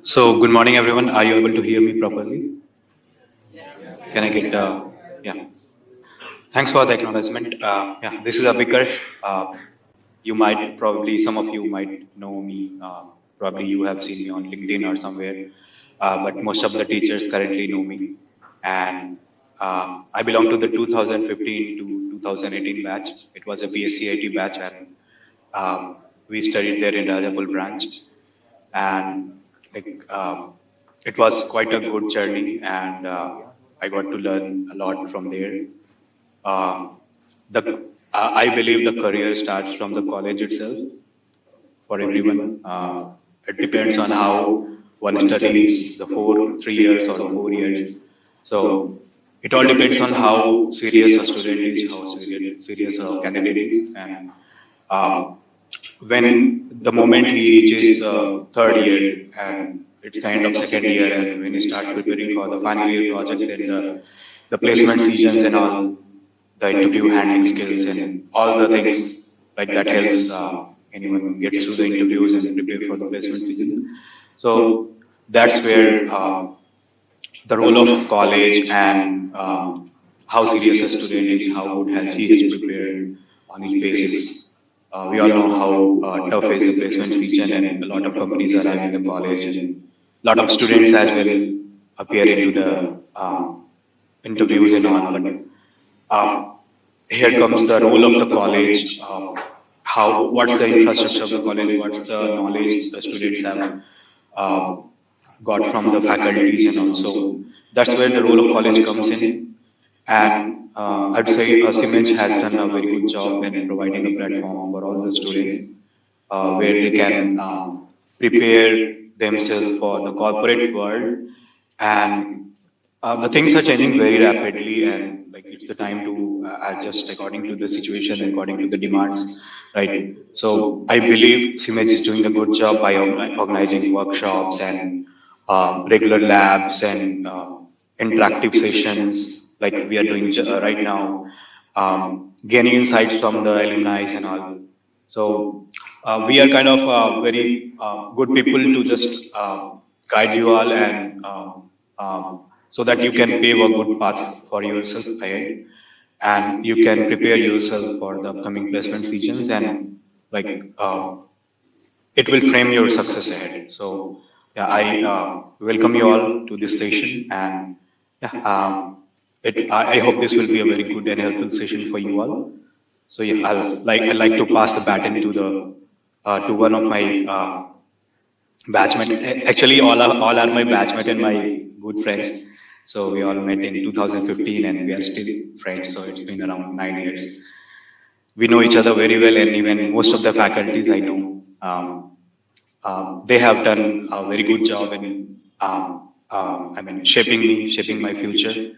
So, good morning, everyone. Are you able to hear me properly? Can I get yeah? Thanks for the acknowledgement. Yeah, this is Abhikar. You might probably, some of you might know me. Probably you have seen me on LinkedIn or somewhere. But most of the teachers currently know me. And I belong to the 2015 to 2018 batch. It was a BSc batch, and we studied there in Rajapul branch. And like it was quite a good journey, and I got to learn a lot from there. Um, the uh, i believe the career starts from the college itself for everyone. It depends on how one studies the 3 years or the 4 years. So it all depends on how serious a student is, how serious a candidate is. And um, when the moment he reaches the third year, and it's the end of second year, and when he starts preparing for the final year project and the placement seasons and all, the interview handling skills and all the things like that helps anyone gets through the interviews and prepare for the placement season. So that's where the role of college and how serious a student is, how good has he has prepared on his basics. We all know how tough is the placement season, and a lot of companies arrive in the college, and a lot of students as well appear into the interviews and all. But uh, here comes the role of the college. How what's the infrastructure of the college? What's the knowledge the students have uh, got from the faculties, and also that's where the role of college comes in. And I'd say Siemens has done a very good job in providing a platform for all the students where they can prepare themselves for the corporate world. And the things are changing very rapidly, and like it's the time to adjust according to the situation, according to the demands, right? So I believe Siemens is doing a good job by organizing workshops and regular labs and interactive sessions like we are doing right now, gaining insights from the alumni and all. So we are kind of very good people to just guide you all, and so that you can pave a good path for yourself ahead, and you can prepare yourself for the upcoming placement seasons, and like it will frame your success ahead. So yeah, I welcome you all to this session, and yeah, I hope this will be a very good and helpful session for you all. So yeah, I like to pass the baton to the to one of my batchmate. Actually, all are my batchmate and my good friends. So we all met in 2015, and we are still friends. So it's been around 9 years. We know each other very well, and even most of the faculties I know, they have done a very good job in, shaping me, shaping my future.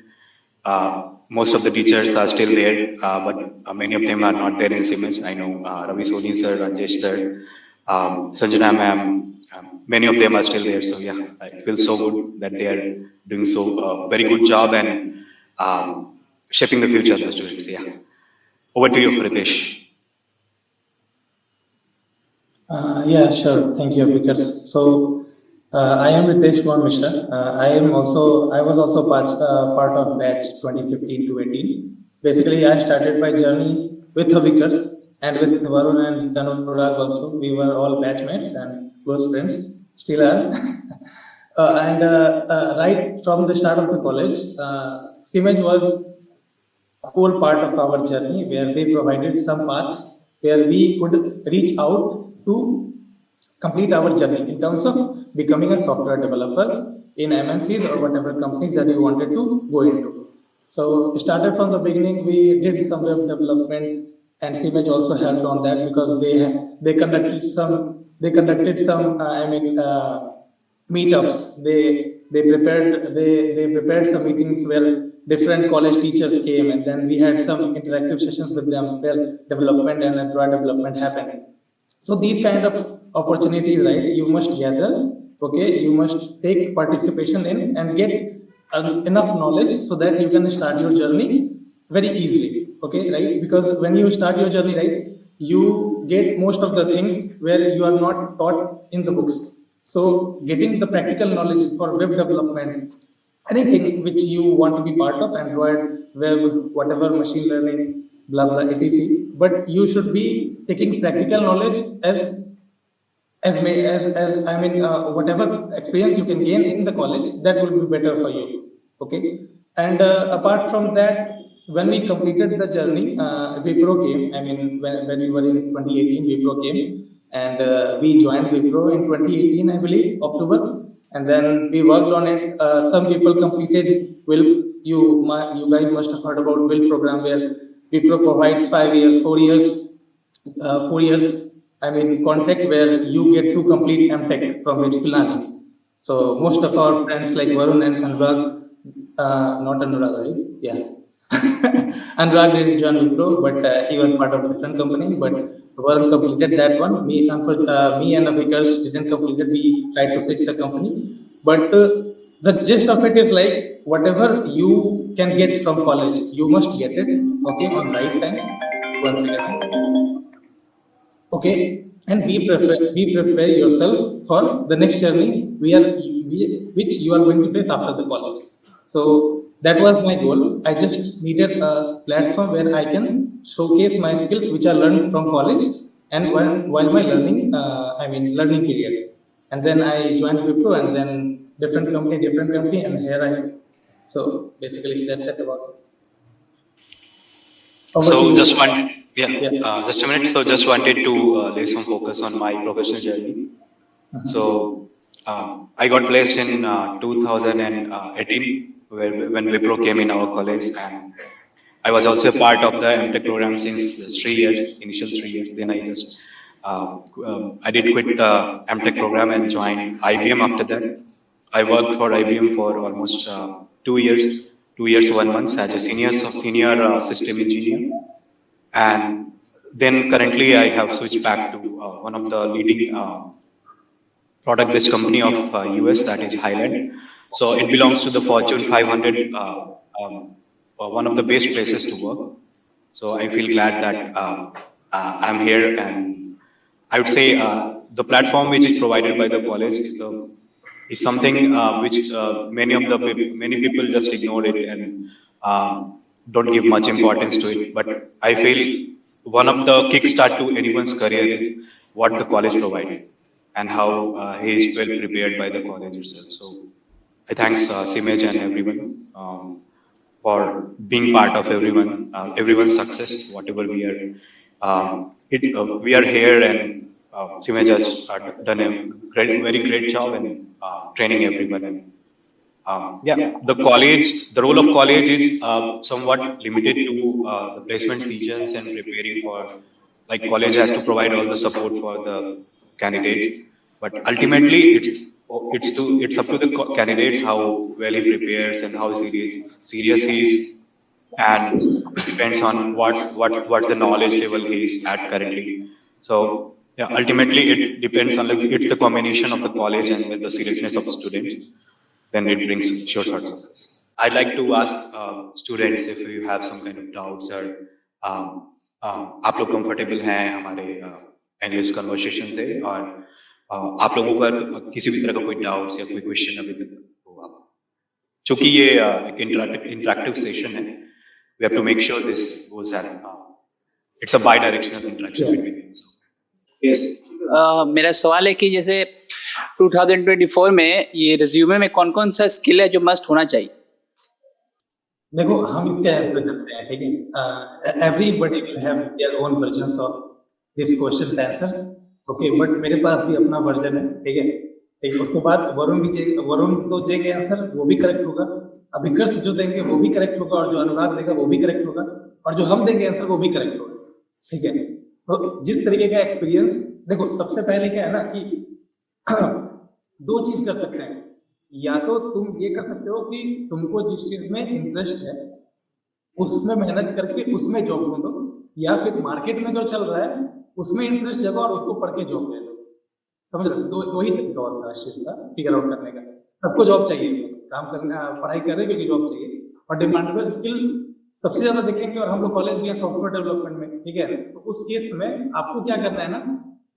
Most of the teachers are still there, but many of them are not there in Siemens. I know Ravi Soni sir, Rajesh sir, Sanjana ma'am, many of them are still there. So yeah, it feels so good that they are doing so very good job and um, shaping the future of the students. Yeah, over to you, Pritesh. Yeah, sure. Thank you, Vikas. So, I am Ritesh Kumar Mishra. I was also part of batch 2015 to 18. Basically, I started my journey with Vikas and with Varun and Anurag also. We were all batchmates and close friends, still are. Right from the start of the college, Siemens was a core part of our journey where they provided some paths where we could reach out to complete our journey in terms of becoming a software developer in MNCs or whatever companies that we wanted to go into. So started from the beginning, we did some web development, and Siemens also helped on that because they conducted some meetups. They prepared some meetings where different college teachers came, and then we had some interactive sessions with them where development and Android development happened. So these kind of opportunities, right? You must gather. Okay, you must take participation in and get enough knowledge so that you can start your journey very easily. Okay, right? Because when you start your journey, right, you get most of the things where you are not taught in the books. So getting the practical knowledge for web development, anything which you want to be part of, Android, web, whatever, machine learning, blah blah, etc. But you should be taking practical knowledge as I mean, whatever experience you can gain in the college, that will be better for you. Okay, and apart from that, when we completed the journey, Wipro came. I mean, when we were in 2018, Wipro came, and we joined Wipro in 2018, I believe, October, and then we worked on it. Some people completed Will. You guys must have heard about Will program, where Wipro provides 5 years, 4 years, 4 years, I mean, contract, where you get to complete MTech from H. Pilani. So most of our friends like Varun and Anurag, not Anurag, right? Yeah. Anurag didn't join Wipro, but he was part of a different company. But Varun completed that one. Me and Abhikars didn't complete it. We tried to switch the company. But the gist of it is like, whatever you can get from college, you must get it, okay, on right time. One second. Okay, and be prepare yourself for the next journey which you are going to face after the college. So that was my goal. I just needed a platform where I can showcase my skills which I learned from college, and while my learning period. And then I joined Wipro, and then different company, and here I am. So basically that's it about it. Over to So you. just one, yeah, Yeah. just a minute. So just wanted to lay some focus on my professional journey. So I got placed in 2018 when Wipro came in our college, and I was also a part of the MTech program since 3 years, initial 3 years. Then I did quit the MTech program and joined IBM after that. I worked for IBM for almost 2 years, 2 years, 1 month as a senior system engineer. And then currently I have switched back to one of the leading product-based company of US, that is Highland. So it belongs to the Fortune 500, one of the best places to work. So I feel glad that I'm here, and I would say the platform which is provided by the college is something which many people just ignore it and don't give much importance to it. But I feel one of the kickstart to anyone's career is what the college provides and how he is well prepared by the college itself. So I thanks Simej and everyone for being part of everyone's success, whatever we are. We are here, and Simej has done a very great job in training everyone. And the role of college is somewhat limited to the placement seasons and preparing for, like, college has to provide all the support for the candidates, but ultimately it's up to the candidates how well he prepares and how serious he is, and it depends on what's the knowledge level he is at currently. So yeah, ultimately it depends on, like, it's the combination of the college and with the seriousness of the students, then it brings sure success. I'd like to ask students if you have some kind of doubts, or आप लोग comfortable हैं हमारे annual conversation से, और आप लोगों का किसी भी तरह का कोई डाउट्स या कोई क्वेश्चन अभी तक हो आप, चूंकि ये एक इंटरेक्टिव सेशन है, we have to make sure this goes at it's a bi-directional interaction between us. Yes. मेरा सवाल है कि जैसे 2024 में ये रिज्यूमे में कौन कौन सा स्किल है जो मस्ट होना चाहिए? देखो, हम इसका आंसर करते हैं, ठीक है? Everybody will have their own versions of this question answer, okay, but मेरे पास भी अपना वर्जन है, ठीक है? ठीक, उसके बाद वरुण तो देंगे आंसर, वो भी करेक्ट होगा, अभिकर्ष जो देंगे वो भी करेक्ट होगा, और जो अनुराग देगा वो भी करेक्ट होगा, और जो हम देंगे आंसर वो भी करेक्ट होगा, ठीक है? तो जिस तरीके का एक्सपीरियंस, देखो, सबसे पहले क्या है ना कि दो चीज कर सकते हैं, या तो तुम ये कर सकते हो कि तुमको जिस चीज में इंटरेस्ट है उसमें मेहनत करके उसमें जॉब ढूंढो, या फिर मार्केट में जो चल रहा है उसमें इंटरेस्ट जगह और उसको पढ़ के जॉब ले लो। समझ रहे हो? दो ही तरीका होता है इस चीज का फिगर आउट करने का। सबको जॉब चाहिए, काम करना, पढ़ाई कर रहे क्योंकि जॉब चाहिए, और डिमांडेबल स्किल सबसे ज्यादा देखेंगे, और हम लोग कॉलेज भी हैं सॉफ्टवेयर डेवलपमेंट में, ठीक है? तो उस केस में आपको क्या करना है ना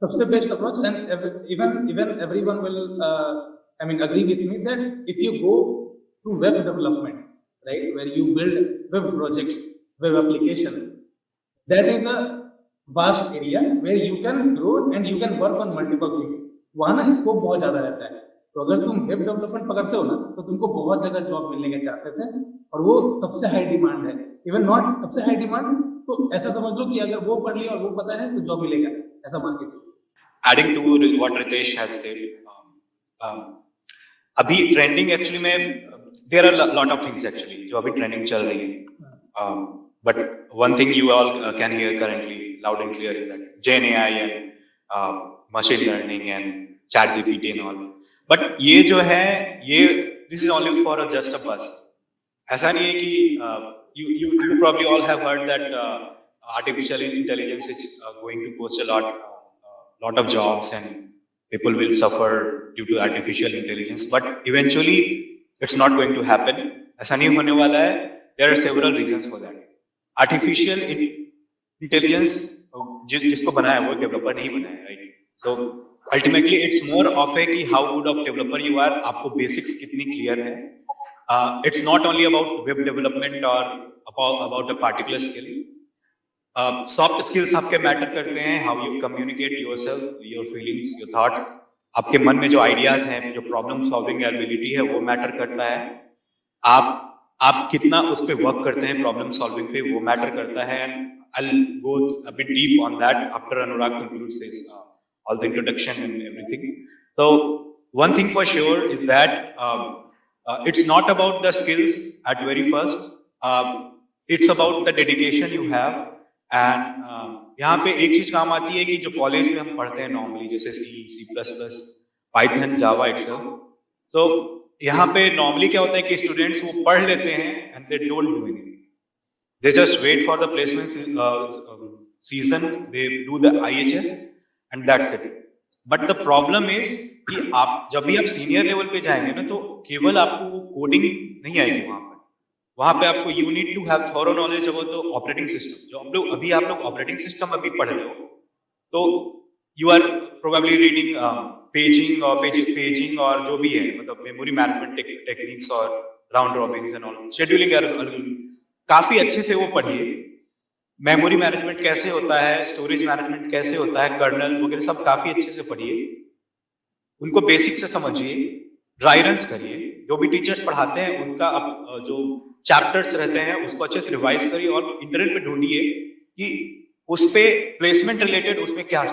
सबसे best approach, and even everyone will agree with me that if you go to web development, right, where you build web projects, web application, that is a vast area where you can grow and you can work on multiple things. वहाँ ना scope बहुत ज्यादा रहता है, तो अगर तुम web development पकड़ते हो ना तो तुमको बहुत जगह जॉब मिलने के चांसेस हैं, और वो सबसे हाई डिमांड है। इवन नॉट सबसे हाई डिमांड, तो ऐसा समझ लो कि अगर वो पढ़ लिया और वो पता है तो जॉब मिलेगा, ऐसा मान के चलो। Adding to what Ritesh has said, अभी ट्रेंडिंग एक्चुअली में there are lot of things actually जो अभी ट्रेंडिंग चल रही है, but one thing you all can hear currently loud and clear is that Gen AI and machine learning and chat GPT and all, but ये जो है ये this is only for just a बस। ऐसा नहीं है कि you probably all have heard that artificial intelligence is going to post a lot of jobs and people will suffer due to artificial intelligence, but eventually it's not going to happen. ऐसा नहीं होने वाला है। There are several reasons for that. Artificial intelligence जिसको बनाया वो developer नहीं बनाया, right? So ultimately it's more of a कि how good of developer you are, आपको basics कितनी clear है। It's not only about web development or about a particular skill. Soft skills आपके मैटर करते हैं, how you communicate yourself, your feelings, your thoughts, आपके मन में जो आइडियाज हैं, जो प्रॉब्लम सॉल्विंग एबिलिटी है वो मैटर करता है। आप कितना उस पे वर्क करते हैं प्रॉब्लम सॉल्विंग पे, वो मैटर करता है। I'll go a bit deep on that after Anurag concludes his all the introduction and everything. So one thing for sure is that it's not about the skills at very first. It's about the dedication you have. And यहाँ पे एक चीज काम आती है कि जो college में हम पढ़ते हैं नॉर्मली, जैसे C++, पाइथन, जावा एक्सेल, तो यहाँ पे नॉर्मली क्या होता है कि स्टूडेंट्स वो पढ़ लेते हैं and they don't do anything, they just wait for the placement season, they do the IHS and that's it. But the problem is कि आप जब भी आप सीनियर लेवल पे जाएंगे ना, तो केवल आपको कोडिंग नहीं आएगी वहां पे आपको you need to have thorough knowledge about the operating system. जो आप लोग ऑपरेटिंग सिस्टम अभी पढ़ रहे हो, तो you are probably reading paging और जो भी है, मतलब मेमोरी मैनेजमेंट टेक्निक्स और round robins and all, scheduling काफी अच्छे से वो पढ़िए। मेमोरी मैनेजमेंट कैसे होता है, स्टोरेज मैनेजमेंट कैसे होता है, कर्नल वगैरह सब काफी अच्छे से पढ़िए, उनको बेसिक से समझिए, ड्राई रन्स करिए। जो भी टीचर्स पढ़ाते हैं उनका जो चैप्टर्स रहते हैं उसको अच्छे से रिवाइज करिए और इंटरनेट पे ढूंढिए कि उस पे प्लेसमेंट रिलेटेड उसमें क्या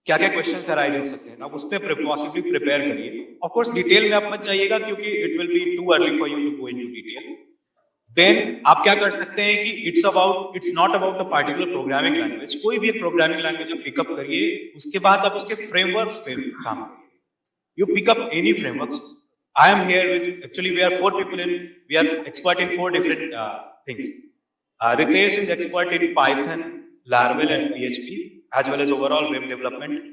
क्वेश्चंस अराइज हो सकते हैं, आप उस पे पॉसिबली प्रिपेयर करिए। ऑफ कोर्स डिटेल में आप मत जाइएगा क्योंकि it will be too early for you to go into detail. Then आप क्या कर सकते हैं कि it's not about a particular programming language. कोई भी एक प्रोग्रामिंग लैंग्वेज आप पिकअप करिए, उसके बाद आप उसके फ्रेमवर्क्स पे काम करिए। You pick up any frameworks. I am here with, actually we are 4 people we are expert in 4 different things. Ritesh is expert in Python, Laravel and PHP, as well as overall web development.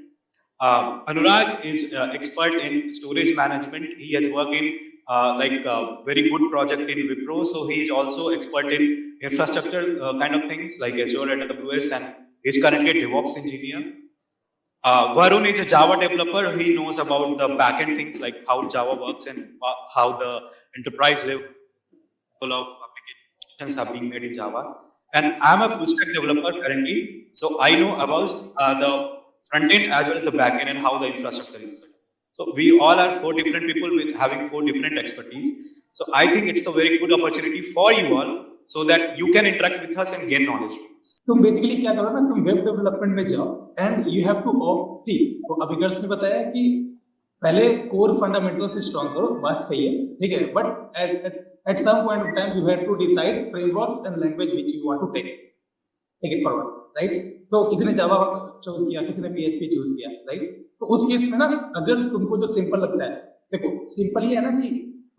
Anurag is expert in storage management. He has worked in very good project in Wipro, so he is also expert in infrastructure kind of things like Azure and AWS, and he is currently a DevOps engineer. Varun is a Java developer. He knows about the backend things like how Java works and how the enterprise level of applications are being made in Java. And I'm a full stack developer currently, so I know about the front end as well as the back end and how the infrastructure is set. So we all are 4 different people with having 4 different expertise. So I think it's a very good opportunity for you all so that you can interact with us and gain knowledge. तुम basically क्या करो ना, तुम web development में जाओ and you have to सी, तो अभी girls ने बताया कि पहले कोर फंडामेंटल्स से स्ट्रांग करो, बात सही है, ठीक है, but at some point of time you have to decide frameworks and language which you want to take it forward, right? तो किसी ने जावा चूज किया, किसी ने PHP चूज किया, राइट? तो उस केस में ना अगर तुमको जो सिंपल लगता है, देखो सिंपल ही है ना कि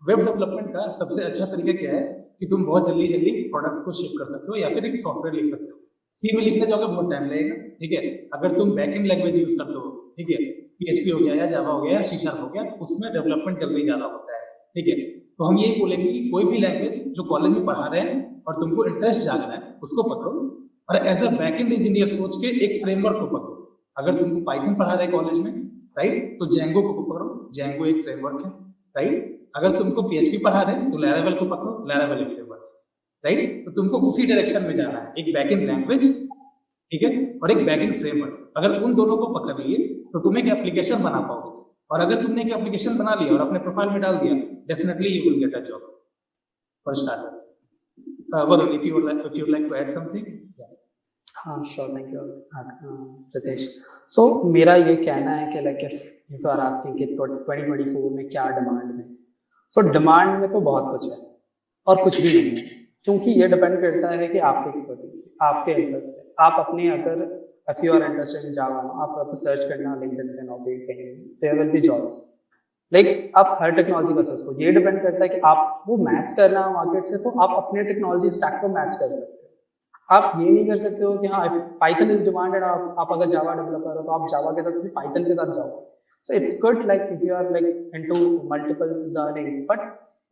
वेब डेवलपमेंट का सबसे अच्छा तरीका क्या है कि तुम बहुत जल्दी प्रोडक्ट को शिप कर सकते हो या फिर एक सॉफ्टवेयर लिख सकते हो। सी में लिखने जाओगे बहुत टाइम लगेगा, ठीक है। अगर तुम बैकएंड लैंग्वेज यूज करते हो, ठीक है, PHP हो गया या जावा हो गया या C# हो गया, उसमें डेवलपमेंट जल्दी ज्यादा होता है, ठीक है। तो हम यही बोलेंगे कि कोई भी लैंग्वेज जो कॉलेज में पढ़ा रहे हैं और तुमको इंटरेस्ट जाग रहा है उसको पकड़ो, और एज अ बैकएंड इंजीनियर सोच के एक फ्रेमवर्क को पकड़ो, अगर तुमको पाइथन पढ़ा रहे कॉलेज में, राइट, तो जेंगो को पकड़ो, जेंगो एक फ्रेमवर्क है, राइट। अगर तुमको पीएचपी पढ़ा रहे तो लैरावेल को पकड़ो, लैरावेल एक फ्रेमवर्क, राइट। तो तुमको उसी डायरेक्शन में जाना है, एक बैकएंड लैंग्वेज, ठीक है, और एक बैकएंड फ्रेमवर्क। अगर उन दोनों को पकड़ लिए तो तुम एक एप्लीकेशन बना पाओगे, और अगर तुमने एक एप्लीकेशन बना लिया और अपने प्रोफाइल में डाल दिया, definitely you will get a job for starter. Varun, if you would like to add something? Yeah. हाँ sure, thank you Ritesh. So मेरा ये कहना है कि like if you are asking कि 2024 में क्या डिमांड में, सो डिमांड में तो बहुत कुछ है और कुछ भी नहीं है, क्योंकि ये डिपेंड करता है कि आपके एक्सपर्टीज से, आपके इंटरेस्ट से। आप अपने अगर if you are interested in Java, आप सर्च करना लिंक्डइन पे नौकरी कहीं, there will be jobs. Like आप हर टेक्नोलॉजी का सर्च करो, ये डिपेंड करता है कि आप वो मैच करना मार्केट से, तो आप अपने टेक्नोलॉजी स्टैक को मैच कर सकते हो। आप ये नहीं कर सकते हो कि हाँ पाइथन इज डिमांडेड, आप अगर जावा डेवलपर हो तो आप जावा के साथ पाइथन के साथ जाओ। So it's good like if you are like into multiple learnings, but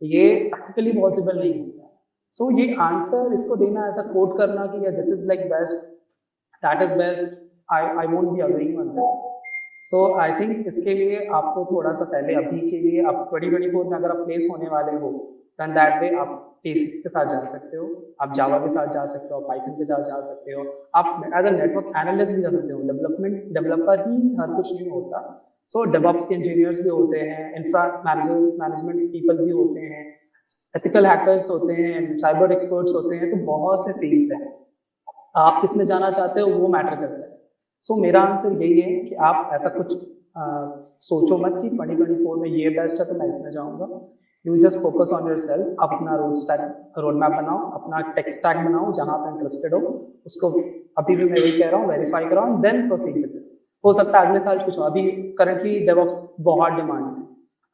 ये प्रैक्टिकली पॉसिबल नहीं होता। सो ये आंसर इसको देना, ऐसा कोट करना कि this is like best, that is best, I won't be agreeing on this. So I think इसके लिए आपको थोड़ा सा पहले, अभी के लिए आप 2024 में अगर आप प्लेस होने वाले हो, दैन दैट वे आप बेसिक्स के साथ जा सकते हो, आप जावा के साथ जा सकते हो, पाइथन के साथ जा सकते हो, आप एज अ नेटवर्क एनालिस्ट भी जा सकते हो। डेवलपर ही हर कुछ नहीं होता। सो डेवऑप्स के इंजीनियर्स भी होते हैं, इंफ्रा मैनेजमेंट पीपल भी होते हैं, एथिकल हैकर्स होते हैं, साइबर एक्सपर्ट्स होते हैं, तो बहुत से फील्ड्स हैं। आप किस में जाना चाहते हो वो मैटर करता है। सो मेरा आंसर यही है कि आप ऐसा कुछ सोचो मत कि 2024 में ये बेस्ट है तो मैं इसमें जाऊंगा। You just focus on your self, आप अपना रोड मैप बनाओ, अपना टेक स्टैक बनाओ, जहाँ आप इंटरेस्टेड हो उसको, अभी भी मैं यही कह रहा हूँ, वेरीफाई कराओ, देन प्रोसीड विद दिस। हो सकता है अगले साल कुछ हो, अभी करंटली डेवऑप्स बहुत डिमांड है,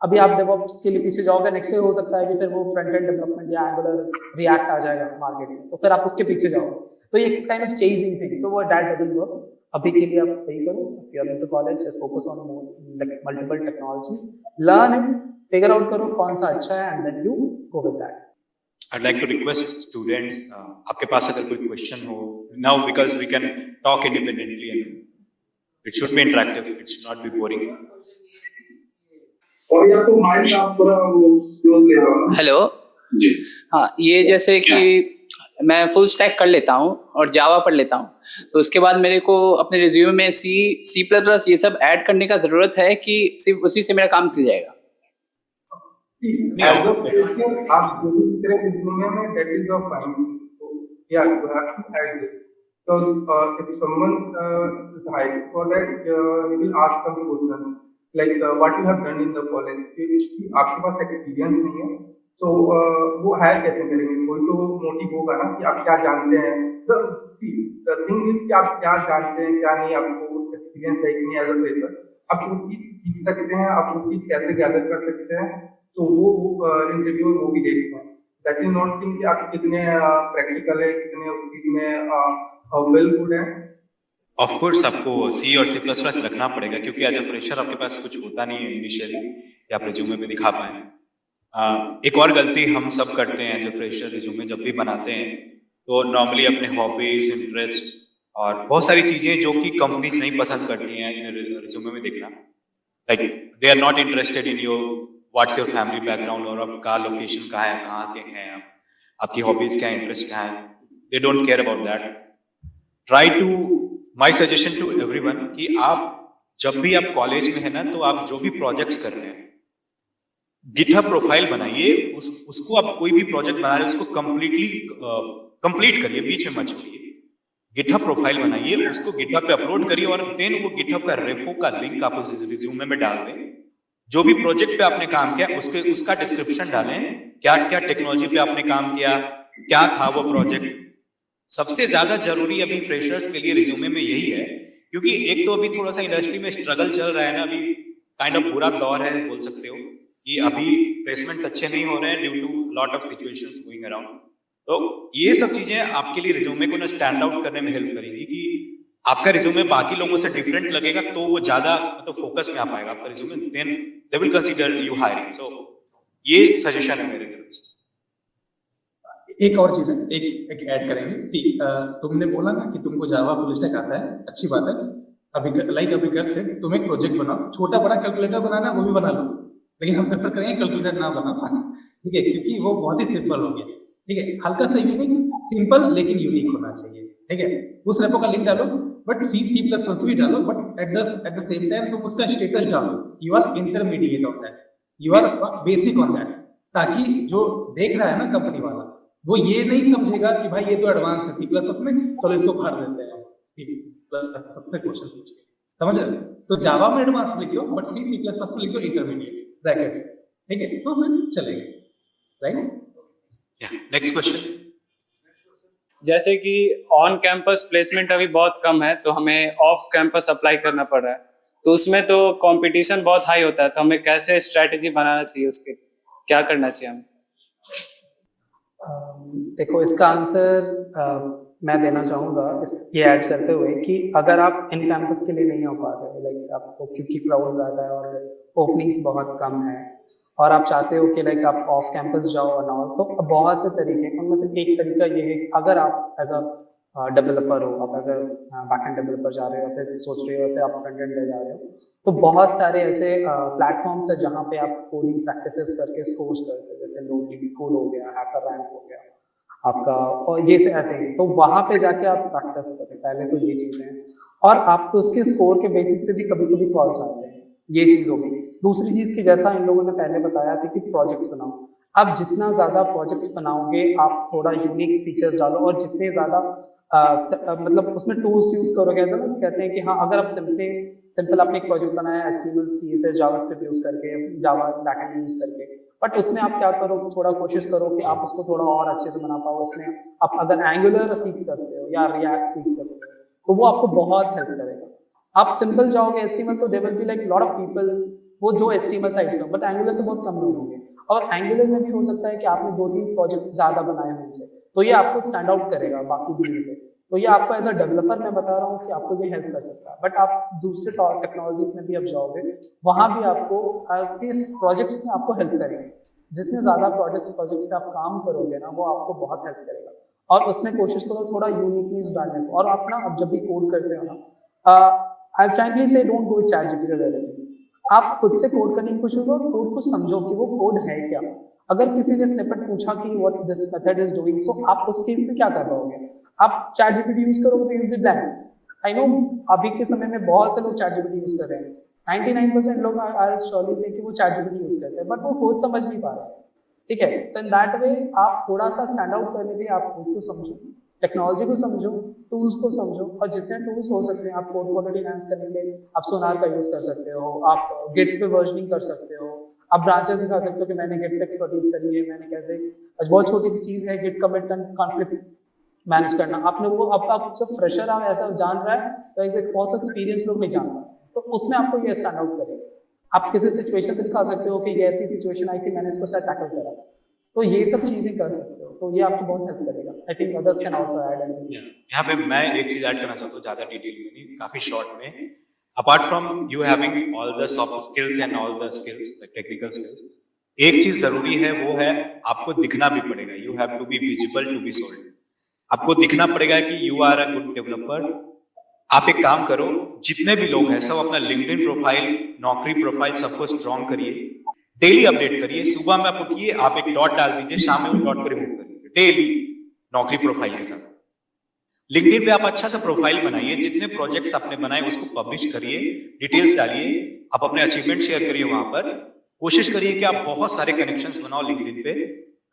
अभी आप डेवऑप्स के लिए पीछे जाओगे, नेक्स्ट ईयर हो सकता है कि फिर वो फ्रंट एंड डेवलपमेंट या एंगुलर रिएक्ट आ जाएगा मार्केट में, तो फिर आप उसके पीछे जाओ। तो ये काइंड ऑफ चेजिंग थिंग, सो वो दैट डजंट वर्क। अभी के लिए आप वही करो, if you are into college just focus on multiple technologies, learn it, figure out करो कौन सा अच्छा है, and then you go with that. I'd like to request students, आपके पास अगर कोई क्वेश्चन हो now, because we can talk independently and it should be interactive, it should not be boring. और या तो माइक आप थोड़ा वो क्लोज ले लो। हेलो जी हाँ, ये जैसे कि मैं फुल स्टैक कर लेता हूँ और जावा पढ़ लेता हूँ, तो उसके बाद मेरे को अपने रिज्यूमे में सी प्लस प्लस ये सब ऐड करने का जरूरत है कि सिर्फ उसी से मेरा काम चल जाएगा? एज अ फ्रेशर आप जो भी तरह के रिज्यूमे में, दैट इज योर फाइन, या you have to add this. So if someone is hired for that, he will ask some questions like what you have done in the college. if आपके पास experience नहीं है तो वो higher कैसे करेंगे? कोई तो मोटिव होगा ना कि आप क्या जानते हैं। द थिंग इज कि आप क्या जानते हैं क्या नहीं, आपको एक्सपीरियंस है कि नहीं एज अ फ्रेशर, आप वो चीज सीख सकते हैं, आप वो चीज कैसे गैदर कर सकते हैं, तो वो इंटरव्यू वो भी देखते हैं। दैट इज नॉट थिंग कि आप कितने प्रैक्टिकल है, कितने उस चीज में वेल गुड है। ऑफ कोर्स आपको सी और C++ रखना पड़ेगा, क्योंकि एज अ फ्रेशर आपके पास कुछ होता नहीं है इनिशियली, या आप रिज्यूमे पे दिखा पाए। एक और गलती हम सब करते हैं एज अ फ्रेशर, रिज्यूमे जब भी बनाते हैं तो नॉर्मली अपने हॉबीज, इंटरेस्ट और बहुत सारी चीजें जो कि कंपनीज नहीं पसंद करती हैं रिज्यूमे में देखना, like they are not interested in your what's your family background, और आपका लोकेशन कहाँ है, कहाँ के हैं आप, आपकी हॉबीज क्या है, इंटरेस्ट क्या है, they don't care about that. Try to, my suggestion to everyone कि आप जब भी आप कॉलेज में है ना, तो आप जो भी प्रोजेक्ट्स कर रहे हैं गिटहब प्रोफाइल बनाइए, उसको आप कोई भी प्रोजेक्ट बना रहे हैं उसको कंप्लीट करिए, बीच में मत छोड़िए। गिटहब प्रोफाइल बनाइए, उसको गिटहब पे अपलोड करिए, और देन वो गिटहब का रेपो का लिंक आप उस रिज्यूमे में डाल दें। जो भी प्रोजेक्ट पे आपने काम किया उसका डिस्क्रिप्शन डालें, क्या क्या टेक्नोलॉजी पे आपने काम किया, क्या था वो प्रोजेक्ट। सबसे ज्यादा जरूरी अभी फ्रेशर्स के लिए रिज्यूमे में यही है, क्योंकि एक तो अभी थोड़ा सा इंडस्ट्री में स्ट्रगल चल रहा है ना, अभी काइंड ऑफ बुरा दौर है बोल सकते हो, कि अभी प्लेसमेंट अच्छे नहीं हो रहे हैं due to lot of situations going around. तो ये सब चीजें आपके लिए रिज्यूमे को ना स्टैंड आउट करने में हेल्प करेंगी, कि आपका रिज्यूमे बाकी लोगों से डिफरेंट लगेगा, तो वो ज्यादा मतलब फोकस में आ पाएगा आपका resume, then they will consider you hiring. So ये सजेशन है मेरे तरफ से। एक और चीज है, एक ऐड करेंगे। सी तुमने बोला ना कि तुमको जावा फुल स्टैक आता है, अच्छी बात है। अभी अभिकर से तुम एक प्रोजेक्ट बनाओ, छोटा बड़ा कैलकुलेटर बनाना है वो भी बना लो, लेकिन हम प्रेफर करेंगे कैलकुलेटर ना बनाओ ठीक है, क्योंकि वो बहुत ही सिंपल हो गया। ठीक है, हल्का सा यूनिक, सिंपल लेकिन यूनिक होना चाहिए। ठीक है, उस रेपो का लिंक डालो, बट C++ भी डालो, but at the same time तुम उसका स्टेटस डालो, you are intermediate of that, you are basic on that, ताकि जो देख रहा है ना कंपनी वाला, वो ये नहीं समझेगा कि भाई ये तो एडवांस है C++ में, चलो इसको भर देते हैं सबसे क्वेश्चन पूछ के, समझ रहे? तो जावा में एडवांस लिखो, बट C++ में लिखो इंटरमीडिएट ब्रैकेट। ठीक है, तो फिर चलेगा, राइट? Next question. जैसे कि ऑन कैंपस प्लेसमेंट अभी बहुत कम है, तो हमें ऑफ कैंपस अप्लाई करना पड़ रहा है, तो उसमें तो कंपटीशन बहुत हाई होता है, तो हमें कैसे स्ट्रैटेजी बनाना चाहिए, उसके क्या करना चाहिए हमें? देखो, इसका आंसर मैं देना चाहूँगा ये ऐड करते हुए कि अगर आप इन कैंपस के लिए नहीं हो पा रहे हो, लाइक आपको क्योंकि क्राउड ज़्यादा है और ओपनिंग्स बहुत कम है, और आप चाहते हो कि लाइक आप ऑफ कैंपस जाओ और ऑल, तो बहुत से तरीके हैं। उनमें से एक तरीका ये है कि अगर आप एज अ डेवलपर हो, आप एज अ बैकएंड डेवलपर जा रहे हो, फिर सोच रहे हो, फिर आप फ्रंट एंड ले जा रहे हो, तो बहुत सारे ऐसे प्लेटफॉर्म्स है जहाँ पे आप कोडिंग प्रैक्टिसेस करके स्कोर्स कर सकते, जैसे लोडीकोड हो गया, हैकर रैंक हो गया आपका, और ये से ऐसे ही, तो वहाँ पे जाके आप प्रैक्टिस करें पहले, तो ये चीज़ें हैं। और आपको उसके स्कोर के बेसिस पे भी कभी कभी कॉल्स आते हैं, ये चीज़ होगी। दूसरी चीज़ की जैसा इन लोगों ने पहले बताया था कि प्रोजेक्ट्स बनाओ, आप जितना ज़्यादा प्रोजेक्ट्स बनाओगे, आप थोड़ा यूनिक फीचर्स डालो, और जितने ज़्यादा मतलब उसमें टूल्स यूज़ करोगे, ऐसा ना कहते हैं कि हाँ, अगर आप सिंपल आपने एक प्रोजेक्ट बनाया HTML CSS जावास्क्रिप्ट यूज़ करके, जावा बैकएंड यूज़ करके, बट उसमें आप क्या करो, थोड़ा कोशिश करो कि आप उसको थोड़ा और अच्छे से बना पाओ। उसमें आप अगर एंगुलर सीख सकते हो या रिएक्ट सीख सकते हो, तो वो आपको बहुत हेल्प करेगा। आप सिंपल जाओगे HTML, तो they will be like lot of people वो जो HTML साइट्स हो, बट एंगुलर से बहुत कम लोग होंगे। और एंगुलर में भी हो सकता है कि आपने 2-3 प्रोजेक्ट ज़्यादा बनाए हैं उनसे, तो ये आपको स्टैंड आउट करेगा बाकी भीड़ से। तो ये आपको एज अ डेवलपर मैं बता रहा हूँ कि आपको ये हेल्प कर सकता है। बट आप दूसरे टेक्नोलॉजीज में भी अब जाओगे, वहाँ भी आपको आपके प्रोजेक्ट्स में आपको हेल्प करेंगे। जितने ज़्यादा प्रोजेक्ट्स पे आप काम करोगे ना, वो आपको बहुत हेल्प करेगा। और उसमें कोशिश करो थोड़ा यूनिकनेस डालने को। और आप ना, अब जब भी कोड करते हो ना, आई फ्रैंकली से don't go with ChatGPT directly. आप खुद से कोड करने की कोशिश करो, कोड को समझो कि वो कोड है क्या। अगर किसी ने स्निपेट पूछा कि what this method is doing, so आप उस केस में क्या कर पाओगे? आप ChatGPT यूज करोगे तो you will be blank. I know अभी के समय में बहुत से लोग ChatGPT यूज कर रहे हैं, 99% लोग आई श्योरली से कि वो ChatGPT यूज करते हैं, बट वो कोड समझ नहीं पा रहे। ठीक है, सो इन दैट वे आप थोड़ा सा स्टैंड आउट करने के लिए आप खुद को समझो, टेक्नोलॉजी को समझो, टूल्स को समझो, और जितने टूल्स हो सकते हैं आप कोड क्वालिटी एनहांस करने के लिए आप सोनार का यूज कर सकते हो, आप गिट पे वर्जनिंग कर सकते हो, आप ब्रांचेस दिखा सकते हो कि मैंने गिट एक्सपर्टीज करी है, मैंने कैसे, बहुत छोटी सी चीज है git commit and conflict manage करना। आपने वो अब आप जब फ्रेशर आप ऐसा जान रहा है, तो एक बहुत एक्सपीरियंस लोग नहीं जान रहा, तो उसमें आपको ये स्टैंड आउट करेगा। आप किसी सिचुएशन से दिखा सकते हो कि ये ऐसी सिचुएशन आई थी, मैंने इसको सर टैकल करा, तो ये सब चीजें कर सकते हो, तो ये आपको बहुत हेल्प करेगा। I think others can also add in this. यहाँ पे मैं एक चीज ऐड करना चाहता हूँ, ज्यादा डिटेल में नहीं, काफी शॉर्ट में। Apart from you having all the soft skills and all the skills, technical skills, एक चीज जरूरी है, वो है आपको दिखना भी पड़ेगा। You have to be visible to be sold. आपको दिखना पड़ेगा कि you are a good developer. आप एक काम करो, जितने भी लोग हैं सब अपना लिंक्डइन प्रोफाइल, नौकरी प्रोफाइल सबको स्ट्रॉन्ग करिए, डेली अपडेट करिए। सुबह में आप उठिए, आप एक डॉट डाल दीजिए, शाम में वो डॉट को रिमूव करिए, डेली नौकरी प्रोफाइल के साथ। लिंक्डइन पे आप अच्छा सा प्रोफाइल बनाइए, जितने प्रोजेक्ट्स आपने बनाए उसको पब्लिश करिए, डिटेल्स डालिए, आप अपने अचीवमेंट शेयर करिए वहां पर। कोशिश करिए कि आप बहुत सारे कनेक्शंस बनाओ लिंक्डइन पे,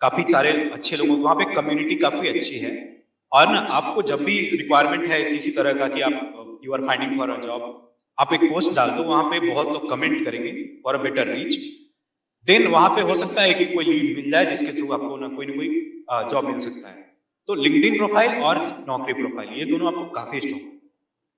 काफी सारे अच्छे लोगों, वहां पे कम्युनिटी काफी अच्छी है। और ना आपको जब भी रिक्वायरमेंट है किसी तरह का कि आप you are finding for a job, आप एक पोस्ट डाल दो, वहां पे बहुत लोग कमेंट करेंगे for a better reach. Then वहां पे हो सकता है कि कोई लीड मिल जाए जिसके थ्रू आपको ना कोई जॉब मिल सकता है। तो लिंक्डइन प्रोफाइल और नौकरी प्रोफाइल, ये दोनों आपको काफी स्ट्रॉन्ग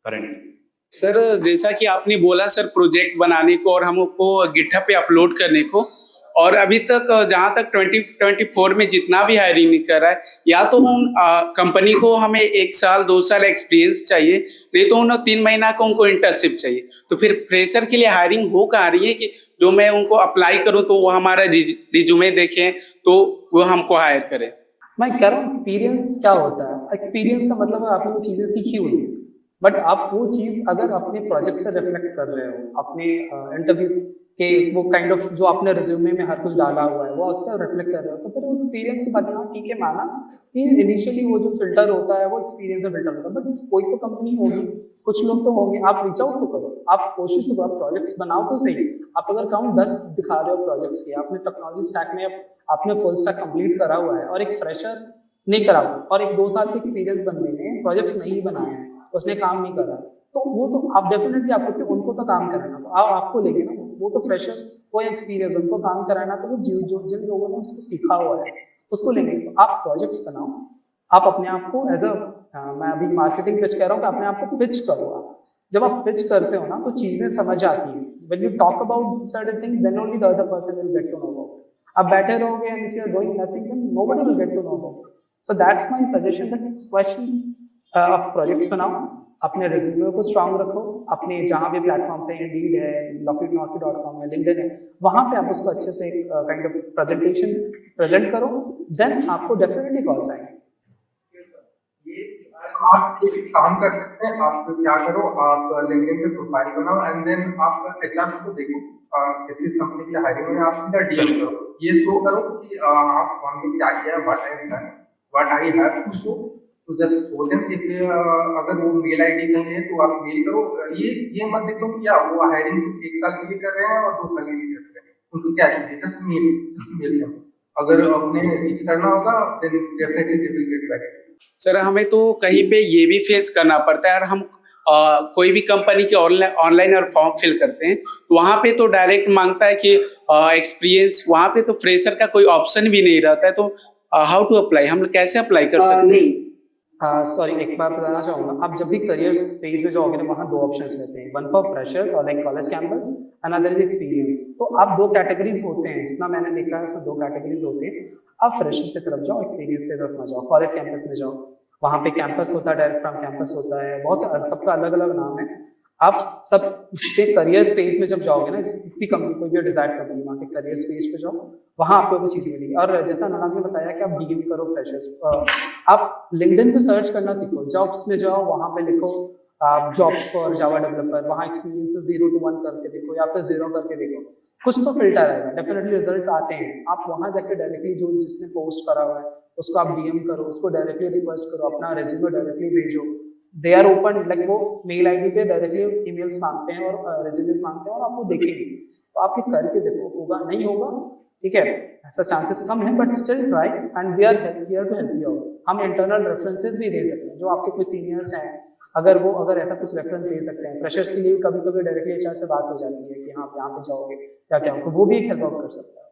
करंट। सर जैसा कि आपने बोला सर, प्रोजेक्ट बनाने को और हमको गिटहब पे अपलोड करने को, और अभी तक जहाँ तक 2024 में जितना भी हायरिंग कर रहा है, या तो हम कंपनी को हमें 1 साल 2 साल एक्सपीरियंस चाहिए, नहीं तो उन्हें 3 महीना का उनको इंटर्नशिप चाहिए। तो फिर फ्रेशर के लिए हायरिंग हो कहाँ रही है कि जो मैं उनको अप्लाई करूँ तो वो हमारा रिज्यूमे देखें तो वो हमको हायर करें? मैं कह रहा हूँ एक्सपीरियंस क्या होता है। एक्सपीरियंस का मतलब है आपने वो चीज़ें सीखी हुई है। बट आप वो चीज़ अगर अपने प्रोजेक्ट से रिफ्लेक्ट कर रहे हो, अपने इंटरव्यू के वो काइंड ऑफ जो आपने रिज्यूमे में हर कुछ डाला हुआ है वो उससे रिफ्लेक्ट कर रहे हो, तो फिर वो एक्सपीरियंस के बाद हाँ ठीक है माना कि इनिशियली वो जो फिल्टर होता है वो एक्सपीरियंस से फिल्टर होता है, बट कोई तो कंपनी होगी, कुछ लोग तो होंगे, आप रीच आउट तो करो, आप कोशिश तो करो, आप प्रोजेक्ट्स बनाओ तो सही। आप अगर काउंट 10 दिखा रहे हो प्रोजेक्ट्स के, आपने टेक्नोलॉजी स्टैक में आपने फुल स्टैक कंप्लीट करा हुआ है और एक फ्रेशर नहीं करा हुआ और एक 2 साल के एक्सपीरियंस बंदे ने प्रोजेक्ट्स नहीं बनाए हैं, उसने काम नहीं करा, तो वो तो आप डेफिनेटली आपको उनको तो काम कराना, तो आप आपको लेंगे ना, वो तो फ्रेशर्स कोई एक्सपीरियंस उनको काम कराना, तो वो जो जिन लोगों ने उसको सीखा हुआ है उसको लेंगे। तो आप प्रोजेक्ट्स बनाओ, आप अपने आप को एज मैं अभी मार्केटिंग पिच कह रहा हूँ कि अपने आप को पिच करो। आप जब आप पिच करते हो ना तो चीजें समझ आती हैं। When you talk about certain things then only the other person will get to know about. आप बैठे रहोगे and if you are doing nothing then nobody will get to know about. So that's my suggestion that questions आप projects बनाओ, अपने resume को strong रखो, अपने जहाँ भी प्लेटफॉर्म से इंडीड है, lockheedmarket.com है, लिंक्डइन है, वहाँ पे आप उसको अच्छे से एक काइंड ऑफ प्रेजेंटेशन प्रेजेंट करो, देन आपको डेफिनेटली कॉल्स आएंगे। आप एक काम कर सकते हैं, आप क्या करो, आप लिंक्डइन पे प्रोफाइल बनाओ एंड देन आप एचआर को देखो किस कंपनी की हायरिंग में, आप सीधा डीएम करो, ये शो करो कि आप कौन में क्या किया, what I have done, what I have to show, तो जस्ट शो देम। अगर वो मेल आईडी के लिए तो आप मेल करो, ये मत देखो क्या वो हायरिंग 1 साल के लिए कर रहे हैं और 2 साल के लिए कर रहे हैं, उनको क्या चाहिए, जस्ट मेल करो। अगर अपने रीच करना होगा then definitely they will get back. Sir हमें तो कहीं पे ये भी फेस करना पड़ता है, और हम कोई भी कंपनी के ऑनलाइन और फॉर्म फिल करते हैं तो वहाँ पे तो डायरेक्ट मांगता है कि एक्सपीरियंस, वहाँ पे तो फ्रेशर का कोई ऑप्शन भी नहीं रहता है, तो हाउ टू अप्लाई, हम लोग कैसे अप्लाई कर सकते हैं? सॉरी, एक बार बताना चाहूँगा, आप जब भी करियर्स पेज में जाओगे ना वहाँ 2 ऑप्शंस रहते हैं, वन फॉर फ्रेशर्स और like college campus, another is experience. तो आप 2 कैटेगरीज होते हैं, जितना मैंने देखा है उसमें 2 कैटेगरीज होते हैं। आप फ्रेशर्स की तरफ जाओ, एक्सपीरियंस की तरफ ना जाओ, कॉलेज कैंपस में जाओ, वहाँ पे कैंपस होता है, डायरेक्ट फ्रॉम कैंपस होता है, बहुत सबका अलग अलग नाम है। आप सब पे करियर्स पेज में जब जाओगे ना, इसकी कंपनी कोई भी डिजायर्ड कंपनी, वहाँ के करियर्स पेज पे जाओ, वहाँ आपको वो चीज़ मिलेगी। और जैसा अनुराग ने बताया कि आप डीएम करो फ्रेशर्स, आप लिंक्डइन पे सर्च करना सीखो, जॉब्स में जाओ, वहाँ पे लिखो जॉब्स फॉर जावा डेवलपर, वहाँ एक्सपीरियंस 0 to 1 करके देखो या फिर 0 करके देखो, कुछ तो फिल्टर आएगा, डेफिनेटली रिजल्ट आते हैं। आप वहाँ जाके डायरेक्टली जो जिसने पोस्ट करा हुआ है उसको आप डीएम करो, उसको डायरेक्टली रिक्वेस्ट करो, अपना रेज्यूमे डायरेक्टली भेजो, दे आर ओपन, लाइक वो मेल आईडी पे डायरेक्टली ईमेल्स मांगते हैं और रेज्यूमेस मांगते हैं और आपको देखेंगे, तो आप ये करके देखो, होगा नहीं होगा ठीक है, ऐसा चांसेस कम है, but still try and we are here to help you out. हम इंटरनल रेफरेंसेस भी दे सकते हैं, जो आपके कोई सीनियर्स हैं अगर ऐसा कुछ रेफरेंस दे सकते हैं। फ्रेशर्स के लिए कभी कभी डायरेक्टली एचआर से बात हो जाती है कि हाँ यहाँ पे जाओगे क्या क्या, तो वो भी एक हेल्प आउट कर सकता है।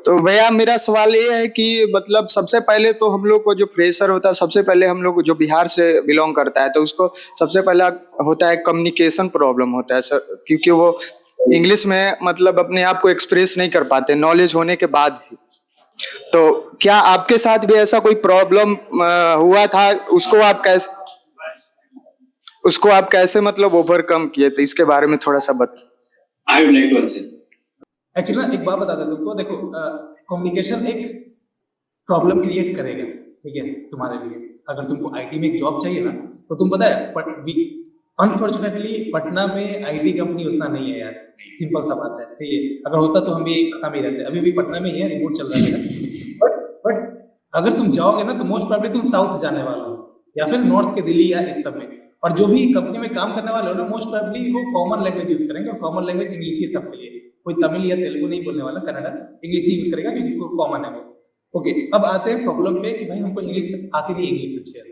तो भैया मेरा सवाल ये है कि मतलब सबसे पहले तो हम लोग को जो फ्रेशर होता है, सबसे पहले हम लोग जो बिहार से बिलोंग करता है तो उसको सबसे पहला होता है कम्युनिकेशन प्रॉब्लम होता है सर, क्योंकि वो इंग्लिश में मतलब अपने आप को एक्सप्रेस नहीं कर पाते नॉलेज होने के बाद भी। तो क्या आपके साथ भी ऐसा कोई प्रॉब्लम हुआ था, उसको आप कैसे मतलब ओवरकम किए, तो इसके बारे में थोड़ा सा बता। I would like to answer. Actually ना एक बात बता दें तुमको, देखो कम्युनिकेशन एक प्रॉब्लम क्रिएट करेगा, ठीक है तुम्हारे लिए। अगर तुमको आईटी में एक जॉब चाहिए ना, तो तुम पता है अनफॉर्चुनेटली पटना में आईटी कंपनी उतना नहीं है यार, सिंपल सा बात है, सही है। अगर होता तो हम भी पटना में ही रहते, अभी भी पटना में ही है, रिमोट चल रहा है। बट अगर तुम जाओगे ना तो मोस्ट प्रोबेबली तुम साउथ जाने वाले हो या फिर नॉर्थ के दिल्ली या इस सब में, और जो भी कंपनी में काम करने वाले हो ना मोस्ट प्रोबेबली वो कॉमन लैंग्वेज यूज करेंगे, और कॉमन लैंग्वेज इंग्लिश ही सबके लिए, कोई तमिल या तेलुगु नहीं बोलने वाला, कन्नड़ा इंग्लिश ही यूज करेगा क्योंकि वो कॉमन है वो। ओके, अब आते हैं प्रॉब्लम पे कि भाई हमको इंग्लिश आती नहीं, इंग्लिश अच्छी है,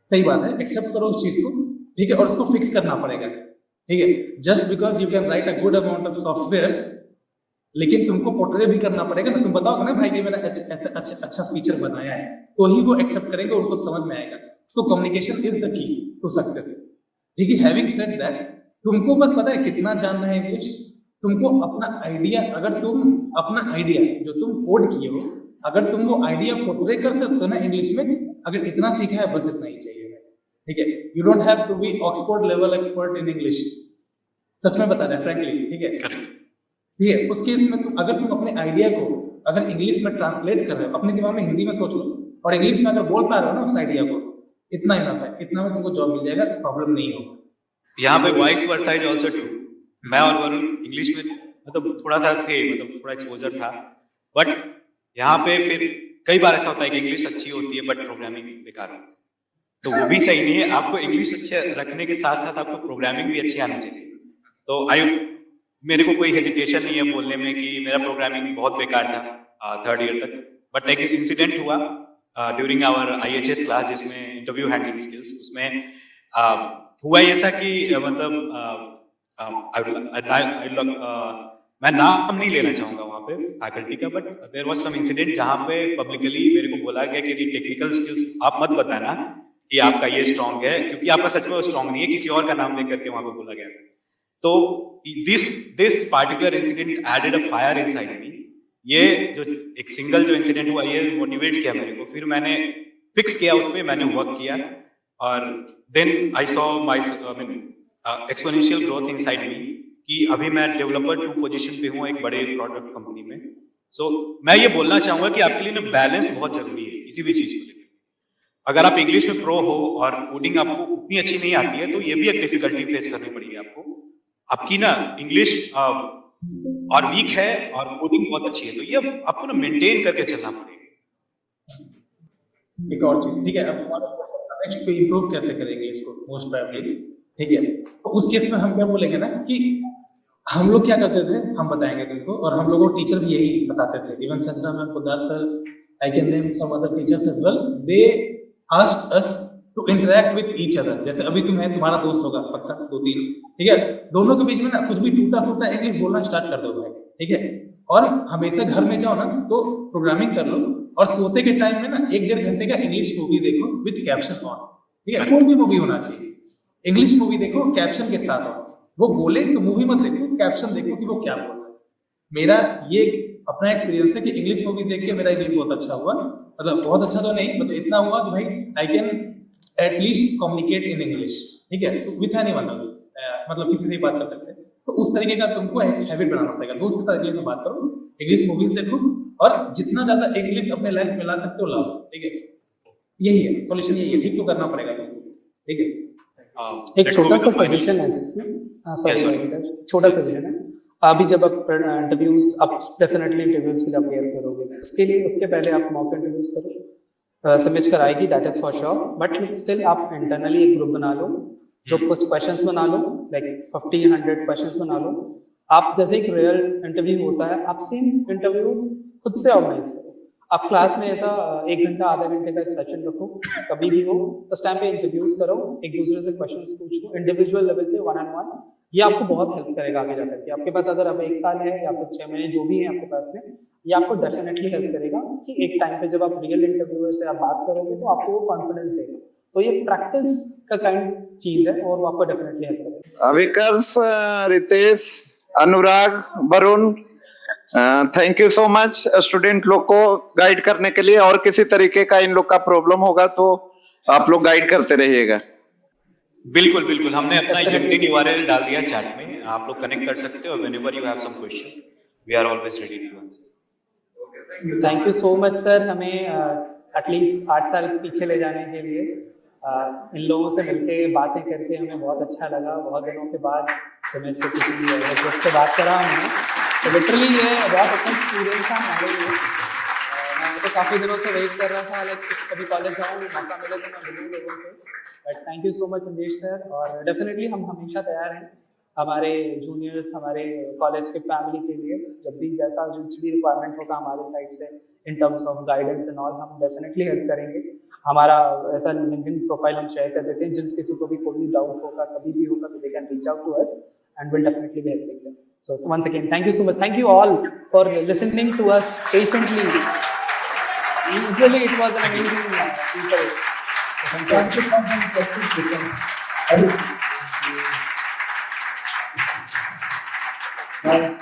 सही बात है, एक्सेप्ट करो उस चीज को, ठीक है, और उसको फिक्स करना पड़ेगा, ठीक है। Just because you can write a good amount of software, लेकिन तुमको पोर्ट्रे भी करना पड़ेगा ना, तुम बताओगे ना भाई कि मैंने ऐसा अच्छा फीचर बनाया है, तो ही वो एक्सेप्ट करेंगे, उनको समझ में आएगा। तो communication is the key to success, ठीक है। हैविंग सेड दैट, तुमको बस पता है कितना जानना है इंग्लिश, तुमको अपना आइडिया, अगर तुम अपना आइडिया जो तुम कोड किए हो, अगर तुम वो आइडिया पोर्ट्रे कर सकते हो ना इंग्लिश में, अगर इतना सीखा है बस इतना ही चाहिए, ठीक है। You don't have to be Oxford level expert in English, सच में बता रहे फ्रैंकली, ठीक है, ठीक है। उस केस में अगर तुम अपने आइडिया को अगर इंग्लिश में ट्रांसलेट कर रहे हो, अपने दिमाग में हिंदी में सोच लो और इंग्लिश में अगर बोल पा रहे हो ना उस आइडिया को, इतना इनफ है, इतना में तुमको जॉब मिल जाएगा, प्रॉब्लम नहीं होगा। यहाँ पे vice versa is also true. मैं और वरुण इंग्लिश में मतलब थोड़ा सा थे, मतलब थोड़ा एक्सपोजर था, बट यहाँ पे फिर कई बार ऐसा होता है कि इंग्लिश अच्छी होती है बट प्रोग्रामिंग बेकार होती है, तो वो भी सही नहीं है। आपको इंग्लिश अच्छे रखने के साथ साथ आपको प्रोग्रामिंग भी अच्छी आनी चाहिए। तो मेरे को कोई हेजिटेशन नहीं है बोलने में कि मेरा प्रोग्रामिंग बहुत बेकार था 3rd ईयर तक, बट एक इंसिडेंट हुआ ड्यूरिंग आवर IHS क्लास जिसमें इंटरव्यू हैंडलिंग स्किल्स, उसमें हुआ ऐसा कि मैं नाम नहीं लेना चाहूंगा वहाँ पे फैकल्टी का, but there was some incident जहाँ पे पब्लिकली मेरे को बोला गया कि टेक्निकल स्किल्स आप मत बताना कि आपका ये स्ट्रांग है, क्योंकि आपका सच में स्ट्रांग नहीं है, किसी और का नाम लेकर के वहाँ पे बोला गया। तो this particular incident added a fire inside me. ये जो एक सिंगल जो इंसिडेंट हुआ ये मोटिवेट किया मेरे को, फिर मैंने फिक्स किया उस पर, मैंने वर्क किया और then I saw my exponential growth inside me कि अभी मैं डेवलपर 2 पोजीशन पे हूँ एक बड़े प्रोडक्ट कंपनी में। सो मैं ये बोलना चाहूंगा कि आपके लिए ना बैलेंस बहुत जरूरी है किसी भी चीज को लेकर। अगर आप इंग्लिश में प्रो हो और कोडिंग आपको उतनी अच्छी नहीं आती है तो ये भी एक डिफिकल्टी फेस करनी पड़ेगी आपको। आपकी ना इंग्लिश और वीक है और कोडिंग बहुत अच्छी है, तो ये आपको ना मेंटेन करके चलना पड़ेगा। एक और चीज, ठीक है, अब हमारा नेक्स्ट पे इंप्रूव कैसे करेंगे इसको मोस्ट प्रोबेबली, ठीक है। तो उस केस में हम क्या बोलेंगे ना कि हम लोग क्या करते थे, हम बताएंगे तुमको, और हम लोगों को टीचर भी यही बताते थे। Even Sanjana ma'am, Poddar sir, I can name some other teachers as well, they asked us to interact with each other. जैसे अभी तुम्हारा दोस्त होगा पक्का 2-3, ठीक है, दोनों के बीच में ना कुछ भी टूटा इंग्लिश बोलना स्टार्ट कर दो भाई, ठीक है। और हमेशा घर में जाओ ना तो प्रोग्रामिंग कर लो, और सोते के टाइम में ना 1-1.5 घंटे का इंग्लिश मूवी देखो विद कैप्शन ऑन, ठीक है। कोई भी मूवी होना चाहिए, इंग्लिश मूवी देखो कैप्शन के साथ ऑन। वो बोले तो मूवी मत देखो, कैप्शन देखो कि वो क्या बोल रहा है। मेरा ये अपना एक्सपीरियंस है कि इंग्लिश मूवी देख के मेरा इंग्लिश बहुत अच्छा हुआ, मतलब बहुत अच्छा तो नहीं, मतलब इतना हुआ कि भाई I can at least communicate in English, ठीक है, तो विथ एनीवन, मतलब किसी से भी बात कर सकते हैं। तो उस तरीके का तुमको एक हैबिट बनाना पड़ेगा, दोस्त के साथ इंग्लिश में बात करो, इंग्लिश मूवीज देखो, और जितना ज्यादा इंग्लिश अपने लाइफ में ला सकते हो लाओ, ठीक है। यही है सॉल्यूशन, यही है, ठीक तो करना पड़ेगा तुमको, ठीक है। एक छोटा सा सजेशन है इसमें, सॉरी, छोटा सजेशन है। अभी जब आप इंटरव्यूज, आप डेफिनेटली इंटरव्यूज के लिए अपेयर करोगे, उसके पहले आप मॉक इंटरव्यूज करो, सबमिट कराएगी, that is for sure. But still आप इंटरनली एक ग्रुप बना लो, जो कुछ क्वेश्चंस बना लो, लाइक 50-100 क्वेश्चंस बना लो। आप जैसे एक रियल इंटरव्यू होता है, आप सेम इंटरव्यूज खुद से ऑर्गेनाइज करो। आप क्लास में ऐसा 1 घंटा आधा घंटे का एक सेशन रखो, कभी भी हो उस टाइम पे इंटरव्यूज करो, एक दूसरे से क्वेश्चंस पूछो इंडिविजुअल लेवल पे, 1-on-1। ये आपको बहुत हेल्प करेगा आगे जाकर के। आपके पास अगर अब 1 साल है या फिर 6 महीने जो भी है आपके पास में, ये आपको डेफिनेटली हेल्प करेगा कि एक टाइम पे जब आप रियल इंटरव्यूअर से आप बात करोगे तो आपको वो कॉन्फिडेंस देगा। तो ये प्रैक्टिस का काइंड चीज है और वो आपको डेफिनेटली हेल्प करेगा। Vikarsh, Ritesh, Anurag, Varun, thank you so much student लोग को गाइड करने के लिए। और किसी तरीके का इन लोग का प्रॉब्लम होगा तो आप लोग गाइड करते रहिएगा। बिल्कुल बिल्कुल, हमने अपना LinkedIन URL डाल दिया चैट में, आप लोग कनेक्ट कर सकते हो। Whenever you have some questions we are always ready to answer. Thank you so much sir, हमें एटलीस्ट 8 साल पीछे ले जाने के लिए। इन लोगों से मिलके बातें करके हमें बहुत अच्छा लगा। बहुत दिनों के बाद समझ के किसी भी दोस्त से बात करा हमने, तो लिटरली ये बहुत अच्छा एक्सपीरियंस था हमारे लिए। मैं तो काफ़ी दिनों से वेट कर रहा था, लाइक कभी कॉलेज जाऊँ, मौका मिले तो मैं मिलूँ लोगों से। But thank you so much संदेश सर, और डेफिनेटली हम हमेशा तैयार हैं हमारे जूनियर्स, हमारे कॉलेज के फैमिली के लिए। जब भी जैसा कुछ भी रिक्वायरमेंट होगा हमारे साइड से in terms of guidance and all, हम डेफिनेटली हेल्प करेंगे। हमारा ऐसा लिंक्डइन प्रोफाइल हम शेयर कर देते हैं, जिन किसी को भी कोई डाउट होगा कभी भी होगा तो they can reach out to us and will definitely be helping them. So once again, thank you so much. Thank you all for listening to us patiently. Usually it was an amazing people. Thank you.